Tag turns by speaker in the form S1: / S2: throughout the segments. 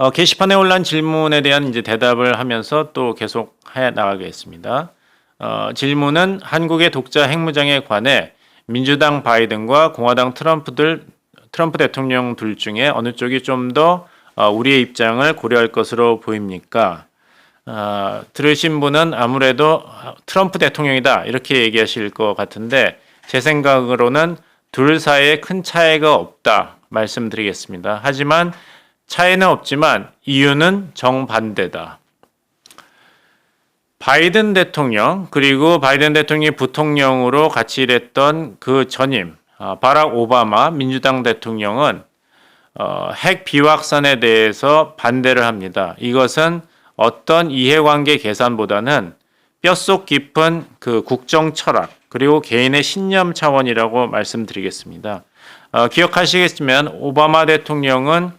S1: 게시판에 올라온 질문에 대한 이제 대답을 하면서 또 계속 해 나가겠습니다. 질문은 한국의 독자 핵무장에 관해 민주당 바이든과 공화당 트럼프 대통령 둘 중에 어느 쪽이 좀 더 우리의 입장을 고려할 것으로 보입니까? 들으신 분은 아무래도 트럼프 대통령이다 이렇게 얘기하실 것 같은데 제 생각으로는 둘 사이에 큰 차이가 없다 말씀드리겠습니다. 하지만 차이는 없지만 이유는 정반대다. 바이든 대통령 그리고 바이든 대통령이 부통령으로 같이 일했던 그 전임 바락 오바마 민주당 대통령은 핵 비확산에 대해서 반대를 합니다. 이것은 어떤 이해관계 계산보다는 뼛속 깊은 그 국정 철학 그리고 개인의 신념 차원이라고 말씀드리겠습니다. 기억하시겠지만 오바마 대통령은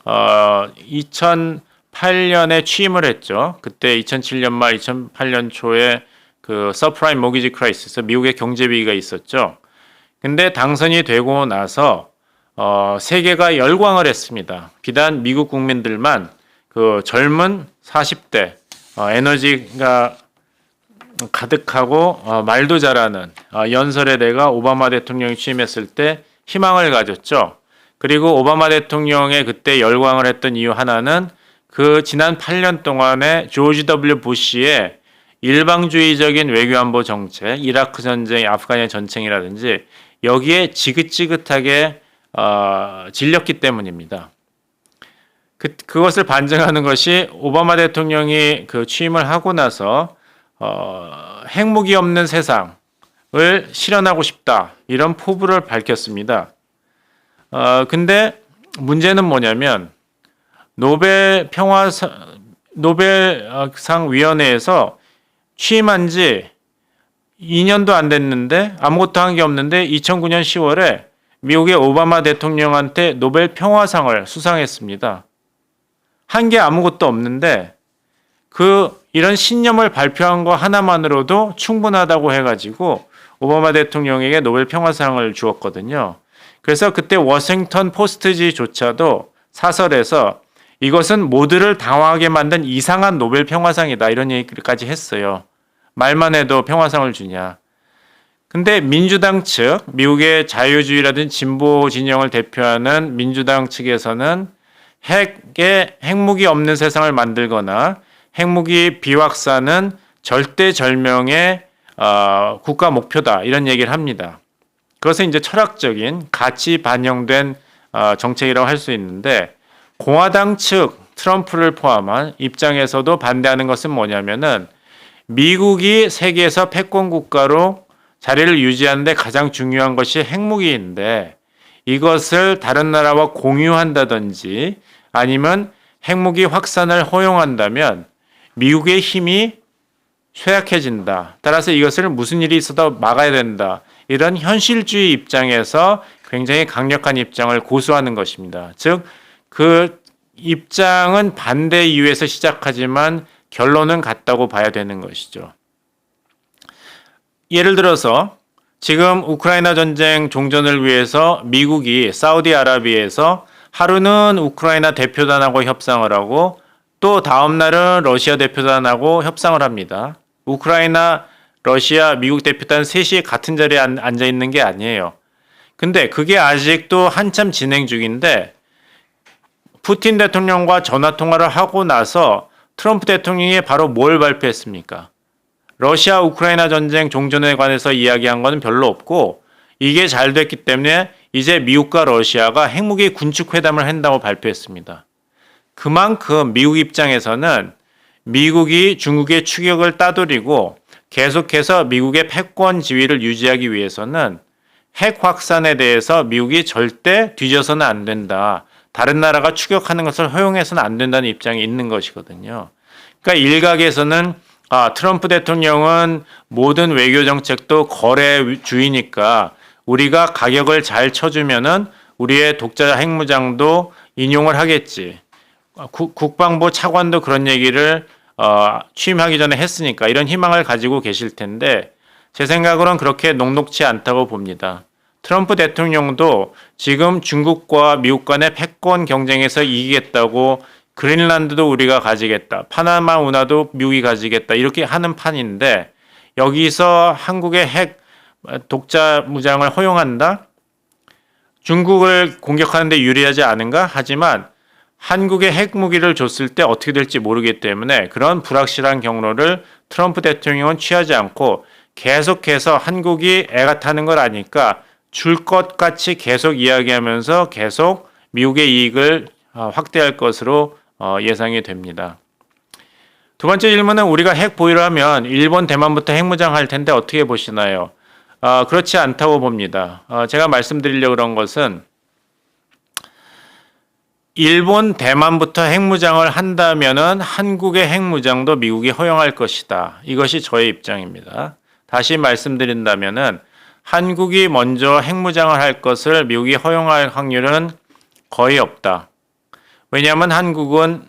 S1: 2008년에 취임을 했죠. 그때 2007년 말 2008년 초에 그 서프라임 모기지 크라이시스 미국의 경제 위기가 있었죠. 근데 당선이 되고 나서 세계가 열광을 했습니다. 비단 미국 국민들만 그 젊은 40대 에너지가 가득하고 말도 잘하는 연설의 대가 오바마 대통령이 취임했을 때 희망을 가졌죠. 그리고 오바마 대통령의 그때 열광을 했던 이유 하나는 그 지난 8년 동안의 조지 W 부시의 일방주의적인 외교안보 정책, 이라크 전쟁, 아프가니스탄 전쟁이라든지 여기에 지긋지긋하게 질렸기 때문입니다. 그것을 반증하는 것이 오바마 대통령이 그 취임을 하고 나서 핵무기 없는 세상을 실현하고 싶다 이런 포부를 밝혔습니다. 근데 문제는 뭐냐면 노벨상 위원회에서 취임한 지 2년도 안 됐는데 아무것도 한 게 없는데 2009년 10월에 미국의 오바마 대통령한테 노벨 평화상을 수상했습니다. 한 게 아무것도 없는데 이런 신념을 발표한 거 하나만으로도 충분하다고 해가지고 오바마 대통령에게 노벨 평화상을 주었거든요. 그래서 그때 워싱턴 포스트지조차도 사설에서 이것은 모두를 당황하게 만든 이상한 노벨 평화상이다 이런 얘기까지 했어요. 말만 해도 평화상을 주냐. 근데 민주당 측, 미국의 자유주의라든지 진보 진영을 대표하는 민주당 측에서는 핵무기 없는 세상을 만들거나 핵무기 비확산은 절대절명의 국가 목표다 이런 얘기를 합니다. 그것은 이제 철학적인 가치 반영된 정책이라고 할 수 있는데 공화당 측 트럼프를 포함한 입장에서도 반대하는 것은 뭐냐면은 미국이 세계에서 패권 국가로 자리를 유지하는 데 가장 중요한 것이 핵무기인데 이것을 다른 나라와 공유한다든지 아니면 핵무기 확산을 허용한다면 미국의 힘이 쇠약해진다. 따라서 이것을 무슨 일이 있어도 막아야 된다. 이런 현실주의 입장에서 굉장히 강력한 입장을 고수하는 것입니다. 즉, 그 입장은 반대 이유에서 시작하지만 결론은 같다고 봐야 되는 것이죠. 예를 들어서 지금 우크라이나 전쟁 종전을 위해서 미국이 사우디아라비아에서 하루는 우크라이나 대표단하고 협상을 하고 또 다음 날은 러시아 대표단하고 협상을 합니다. 우크라이나, 러시아, 미국 대표단 셋이 같은 자리에 앉아 있는 게 아니에요. 근데 그게 아직도 한참 진행 중인데 푸틴 대통령과 전화 통화를 하고 나서 트럼프 대통령이 바로 뭘 발표했습니까? 러시아 우크라이나 전쟁 종전에 관해서 이야기한 거는 별로 없고 이게 잘 됐기 때문에 이제 미국과 러시아가 핵무기 군축 회담을 한다고 발표했습니다. 그만큼 미국 입장에서는 미국이 중국의 추격을 따돌리고 계속해서 미국의 패권 지위를 유지하기 위해서는 핵 확산에 대해서 미국이 절대 뒤져서는 안 된다. 다른 나라가 추격하는 것을 허용해서는 안 된다는 입장이 있는 것이거든요. 그러니까 일각에서는 트럼프 대통령은 모든 외교 정책도 거래주의니까 우리가 가격을 잘 쳐주면은 우리의 독자 핵무장도 인용을 하겠지. 국방부 차관도 그런 얘기를 취임하기 전에 했으니까 이런 희망을 가지고 계실 텐데 제 생각으로는 그렇게 녹록치 않다고 봅니다. 트럼프 대통령도 지금 중국과 미국 간의 패권 경쟁에서 이기겠다고 그린란드도 우리가 가지겠다. 파나마 운하도 미국이 가지겠다. 이렇게 하는 판인데 여기서 한국의 핵 독자 무장을 허용한다? 중국을 공격하는 데 유리하지 않은가? 하지만 한국에 핵무기를 줬을 때 어떻게 될지 모르기 때문에 그런 불확실한 경로를 트럼프 대통령은 취하지 않고 계속해서 한국이 애가 타는 걸 아니까 줄 것 같이 계속 이야기하면서 계속 미국의 이익을 확대할 것으로 예상이 됩니다. 두 번째 질문은 우리가 핵 보유를 하면 일본, 대만부터 핵무장할 텐데 어떻게 보시나요? 그렇지 않다고 봅니다. 제가 말씀드리려고 그런 것은 일본, 대만부터 핵무장을 한다면은 한국의 핵무장도 미국이 허용할 것이다. 이것이 저의 입장입니다. 다시 말씀드린다면은 한국이 먼저 핵무장을 할 것을 미국이 허용할 확률은 거의 없다. 왜냐하면 한국은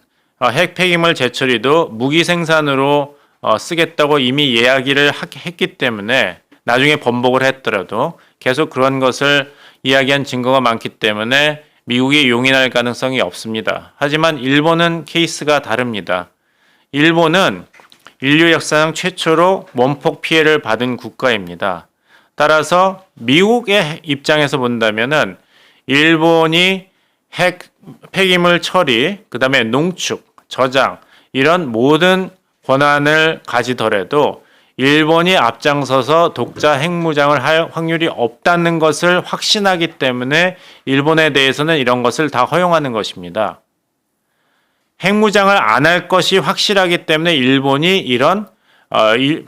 S1: 핵 폐기물 재처리도 무기 생산으로 쓰겠다고 이미 이야기를 했기 때문에 나중에 번복을 했더라도 계속 그런 것을 이야기한 증거가 많기 때문에 미국이 용인할 가능성이 없습니다. 하지만 일본은 케이스가 다릅니다. 일본은 인류 역사상 최초로 원폭 피해를 받은 국가입니다. 따라서 미국의 입장에서 본다면은 일본이 핵 폐기물 처리, 그다음에 농축, 저장 이런 모든 권한을 가지더라도 일본이 앞장서서 독자 핵무장을 할 확률이 없다는 것을 확신하기 때문에 일본에 대해서는 이런 것을 다 허용하는 것입니다. 핵무장을 안 할 것이 확실하기 때문에 일본이 이런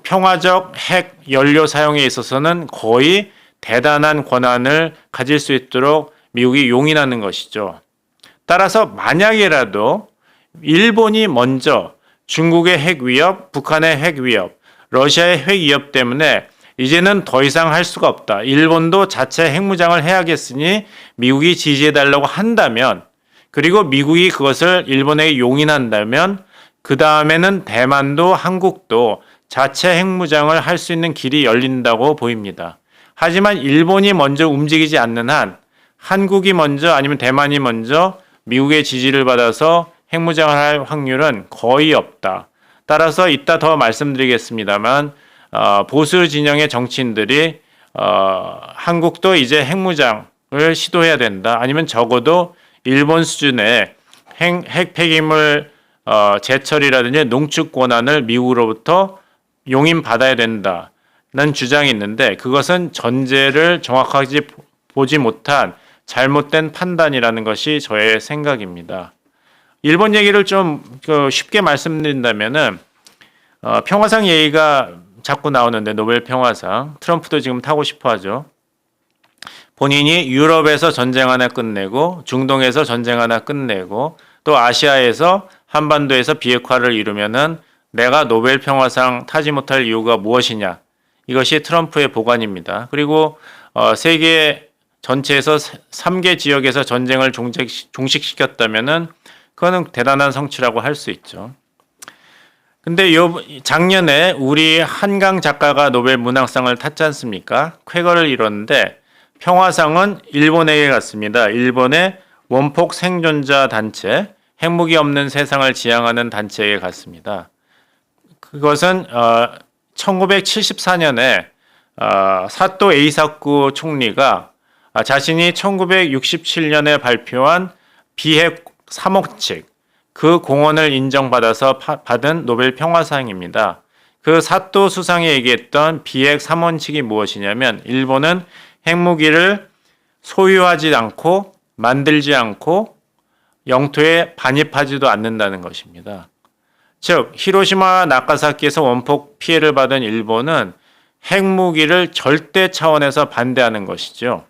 S1: 평화적 핵 연료 사용에 있어서는 거의 대단한 권한을 가질 수 있도록 미국이 용인하는 것이죠. 따라서 만약이라도 일본이 먼저 중국의 핵 위협, 북한의 핵 위협, 러시아의 핵 위협 때문에 이제는 더 이상 할 수가 없다. 일본도 자체 핵무장을 해야겠으니 미국이 지지해달라고 한다면, 그리고 미국이 그것을 일본에게 용인한다면 그 다음에는 대만도 한국도 자체 핵무장을 할 수 있는 길이 열린다고 보입니다. 하지만 일본이 먼저 움직이지 않는 한 한국이 먼저 아니면 대만이 먼저 미국의 지지를 받아서 핵무장을 할 확률은 거의 없다. 따라서 이따 더 말씀드리겠습니다만 보수 진영의 정치인들이 한국도 이제 핵무장을 시도해야 된다. 아니면 적어도 일본 수준의 핵 폐기물 재처리라든지 농축 권한을 미국으로부터 용인받아야 된다는 주장이 있는데 그것은 전제를 정확하게 보지 못한 잘못된 판단이라는 것이 저의 생각입니다. 일본 얘기를 좀 쉽게 말씀드린다면은 평화상 얘기가 자꾸 나오는데 노벨 평화상 트럼프도 지금 타고 싶어하죠. 본인이 유럽에서 전쟁 하나 끝내고 중동에서 전쟁 하나 끝내고 또 아시아에서 한반도에서 비핵화를 이루면은 내가 노벨 평화상 타지 못할 이유가 무엇이냐? 이것이 트럼프의 보관입니다. 그리고 세계 전체에서 3개 지역에서 전쟁을 종식시켰다면은 그거는 대단한 성취라고 할 수 있죠. 근데 작년에 우리 한강 작가가 노벨 문학상을 탔지 않습니까? 쾌거를 이뤘는데 평화상은 일본에게 갔습니다. 일본의 원폭 생존자 단체, 핵무기 없는 세상을 지향하는 단체에게 갔습니다. 그것은 1974년에 사또 에이사쿠 총리가 자신이 1967년에 발표한 비핵 3원칙 그 공헌을 인정받아서 받은 노벨 평화상입니다. 그 사또 수상이 얘기했던 비핵 3원칙이 무엇이냐면 일본은 핵무기를 소유하지 않고 만들지 않고 영토에 반입하지도 않는다는 것입니다. 즉 히로시마 나가사키에서 원폭 피해를 받은 일본은 핵무기를 절대 차원에서 반대하는 것이죠.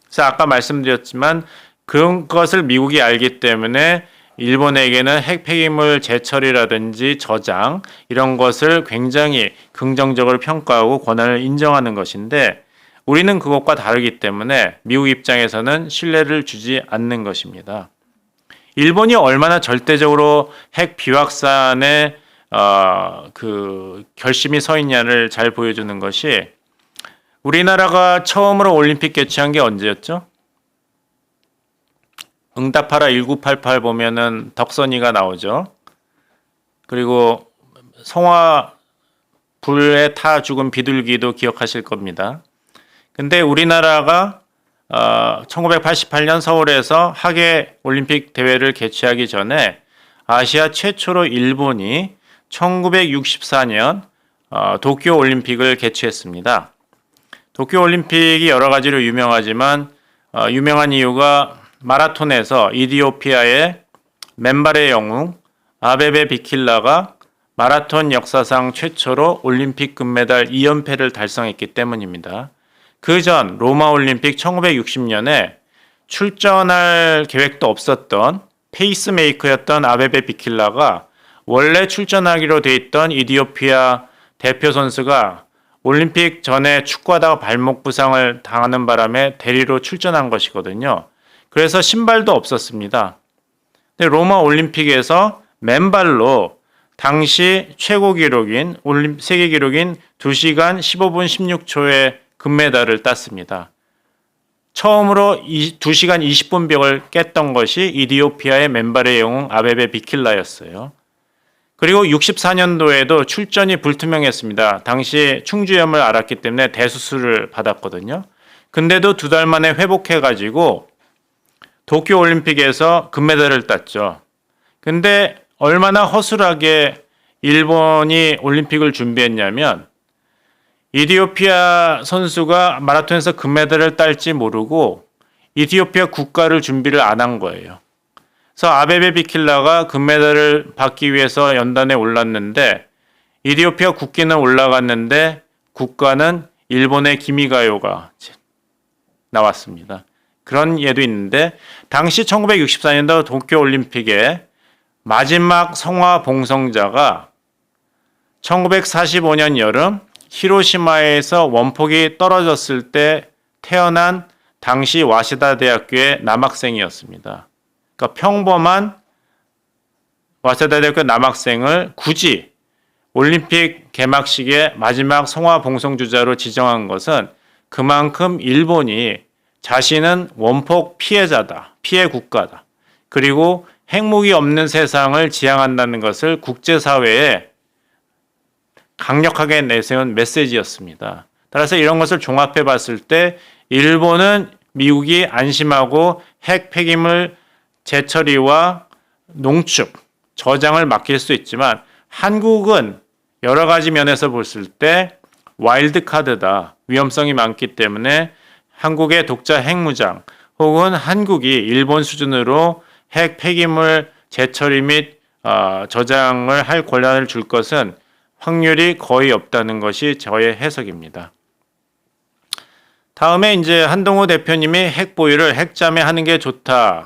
S1: 그래서 아까 말씀드렸지만 그런 것을 미국이 알기 때문에 일본에게는 핵 폐기물 재처리라든지 저장 이런 것을 굉장히 긍정적으로 평가하고 권한을 인정하는 것인데 우리는 그것과 다르기 때문에 미국 입장에서는 신뢰를 주지 않는 것입니다. 일본이 얼마나 절대적으로 핵 비확산에 그 결심이 서 있냐를 잘 보여주는 것이 우리나라가 처음으로 올림픽 개최한 게 언제였죠? 응답하라 1988 보면은 덕선이가 나오죠. 그리고 성화 불에 타 죽은 비둘기도 기억하실 겁니다. 근데 우리나라가 1988년 서울에서 하계 올림픽 대회를 개최하기 전에 아시아 최초로 일본이 1964년 도쿄 올림픽을 개최했습니다. 도쿄 올림픽이 여러 가지로 유명하지만 유명한 이유가 마라톤에서 이디오피아의 맨발의 영웅 아베베 비킬라가 마라톤 역사상 최초로 올림픽 금메달 2연패를 달성했기 때문입니다. 그 전 로마 올림픽 1960년에 출전할 계획도 없었던 페이스메이커였던 아베베 비킬라가 원래 출전하기로 돼 있던 이디오피아 대표 선수가 올림픽 전에 축구하다가 발목 부상을 당하는 바람에 대리로 출전한 것이거든요. 그래서 신발도 없었습니다. 근데 로마 올림픽에서 맨발로 당시 최고 기록인 세계 기록인 2시간 15분 16초의 금메달을 땄습니다. 처음으로 2시간 20분 벽을 깼던 것이 이디오피아의 맨발의 영웅 아베베 비킬라였어요. 그리고 64년도에도 출전이 불투명했습니다. 당시 충주염을 앓았기 때문에 대수술을 받았거든요. 근데도 2달 만에 회복해가지고 도쿄올림픽에서 금메달을 땄죠. 근데 얼마나 허술하게 일본이 올림픽을 준비했냐면 이디오피아 선수가 마라톤에서 금메달을 딸지 모르고 이디오피아 국가를 준비를 안 한 거예요. 그래서 아베베 비킬라가 금메달을 받기 위해서 연단에 올랐는데 이디오피아 국기는 올라갔는데 국가는 일본의 기미가요가 나왔습니다. 그런 예도 있는데 당시 1964년도 도쿄올림픽에 마지막 성화 봉송자가 1945년 여름 히로시마에서 원폭이 떨어졌을 때 태어난 당시 와세다 대학교의 남학생이었습니다. 그러니까 평범한 와세다 대학교 남학생을 굳이 올림픽 개막식의 마지막 성화 봉송주자로 지정한 것은 그만큼 일본이 자신은 원폭 피해자다, 피해 국가다. 그리고 핵무기 없는 세상을 지향한다는 것을 국제사회에 강력하게 내세운 메시지였습니다. 따라서 이런 것을 종합해 봤을 때 일본은 미국이 안심하고 핵 폐기물 재처리와 농축, 저장을 맡길 수 있지만 한국은 여러 가지 면에서 봤을 때 와일드 카드다. 위험성이 많기 때문에 한국의 독자 핵무장 혹은 한국이 일본 수준으로 핵 폐기물 재처리 및 저장을 할 권한을 줄 것은 확률이 거의 없다는 것이 저의 해석입니다. 다음에 이제 한동호 대표님이 핵 보유를 핵잠에 하는 게 좋다.